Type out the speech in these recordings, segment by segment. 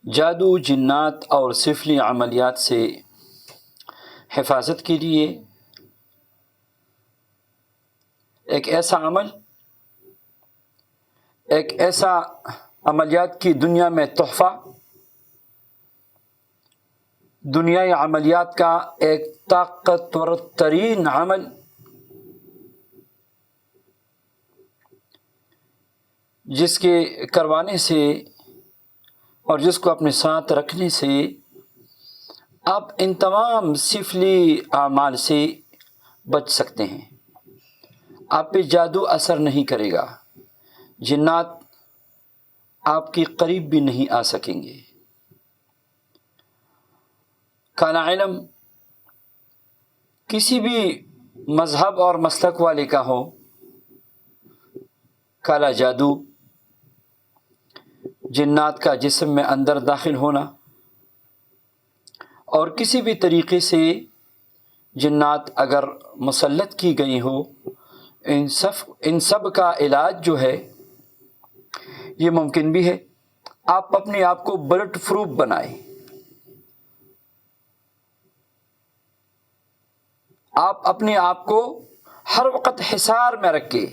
جادو، جنات اور سفلی عملیات سے حفاظت کے لیے ایک ایسا عملیات کی دنیا میں تحفہ، دنیائی عملیات کا ایک طاقتور ترین عمل جس کے کروانے سے اور جس کو اپنے ساتھ رکھنے سے آپ ان تمام سفلی اعمال سے بچ سکتے ہیں۔ آپ پہ جادو اثر نہیں کرے گا، جنات آپ کے قریب بھی نہیں آ سکیں گے۔ کالا علم کسی بھی مذہب اور مسلک والے کا ہو، کالا جادو، جنات کا جسم میں اندر داخل ہونا اور کسی بھی طریقے سے جنات اگر مسلط کی گئی ہو، ان سب کا علاج جو ہے یہ ممکن بھی ہے۔ آپ اپنے آپ کو بلٹ پروف بنائیں، آپ اپنے آپ کو ہر وقت حصار میں رکھے۔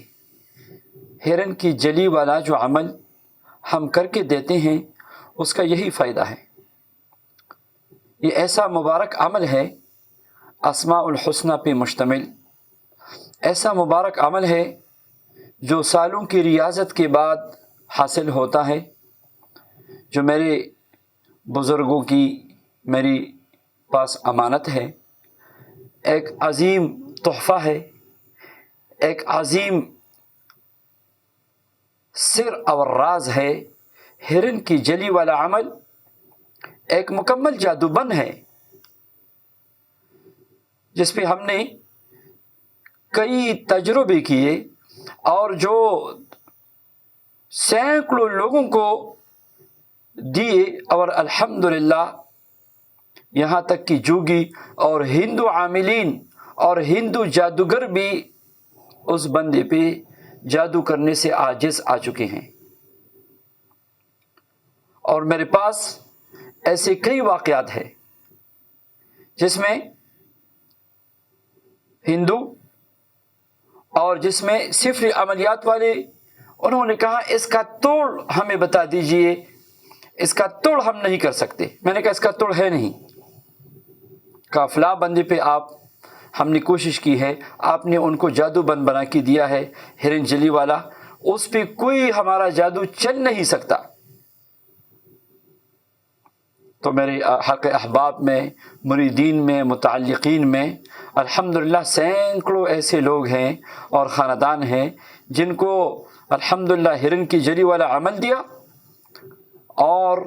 ہرن کی جلی والا جو عمل ہم کر کے دیتے ہیں اس کا یہی فائدہ ہے۔ یہ ایسا مبارک عمل ہے، اسماء الحسنہ پہ مشتمل، ایسا مبارک عمل ہے جو سالوں کی ریاضت کے بعد حاصل ہوتا ہے، جو میرے بزرگوں کی میری پاس امانت ہے، ایک عظیم تحفہ ہے، ایک عظیم سر اور راز ہے۔ ہرن کی جلی والا عمل ایک مکمل جادو بن ہے جس پہ ہم نے کئی تجربے کیے اور جو سینکڑوں لوگوں کو دیے، اور الحمدللہ یہاں تک کہ جوگی اور ہندو عاملین اور ہندو جادوگر بھی اس بندے پہ جادو کرنے سے عاجز آ چکے ہیں۔ اور میرے پاس ایسے کئی واقعات ہیں جس میں ہندو اور جس میں سفلی عملیات والے انہوں نے کہا اس کا توڑ ہمیں بتا دیجئے، اس کا توڑ ہم نہیں کر سکتے۔ میں نے کہا اس کا توڑ ہے نہیں۔ کہا فلاں بندے پہ ہم نے کوشش کی ہے، آپ نے ان کو جادو بنا کے دیا ہے، ہرن جلی والا، اس پہ کوئی ہمارا جادو چل نہیں سکتا۔ تو میرے حق احباب میں، مریدین میں، متعلقین میں الحمدللہ سینکڑوں ایسے لوگ ہیں اور خاندان ہیں جن کو الحمدللہ ہرن کی جلی والا عمل دیا، اور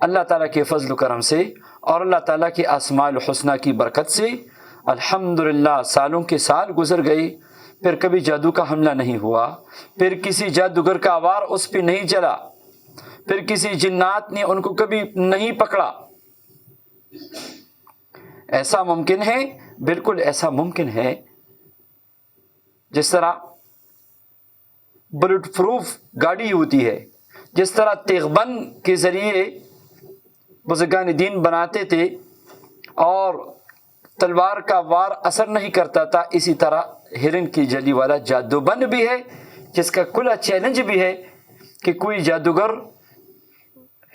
اللہ تعالیٰ کے فضل و کرم سے اور اللہ تعالیٰ کے اسماء الحسنہ کی برکت سے الحمدللہ سالوں کے سال گزر گئے، پھر کبھی جادو کا حملہ نہیں ہوا، پھر کسی جادوگر کا وار اس پہ نہیں چلا، پھر کسی جنات نے ان کو کبھی نہیں پکڑا۔ ایسا ممکن ہے، بالکل ایسا ممکن ہے، جس طرح بلٹ پروف گاڑی ہوتی ہے، جس طرح تیغبند کے ذریعے بزرگان دین بناتے تھے اور تلوار کا وار اثر نہیں کرتا تھا، اسی طرح ہرن کی جلی والا جادو بند بھی ہے، جس کا کھلا چیلنج بھی ہے کہ کوئی جادوگر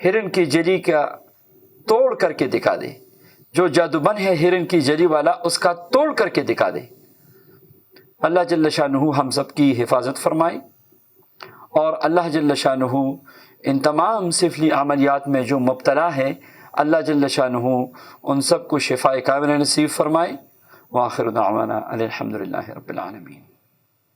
ہرن کی جلی کا توڑ کر کے دکھا دے۔ جو جادو بند ہے ہرن کی جلی والا، اس کا توڑ کر کے دکھا دے۔ اللہ جل شانہ ہم سب کی حفاظت فرمائے، اور اللہ جل شانہ ان تمام سفلی عملیات میں جو مبتلا ہے اللہ جل شانہ ان سب کو شفاء کاملہ نصیب فرمائے۔ وآخر دعوانا الحمدللہ رب العالمین۔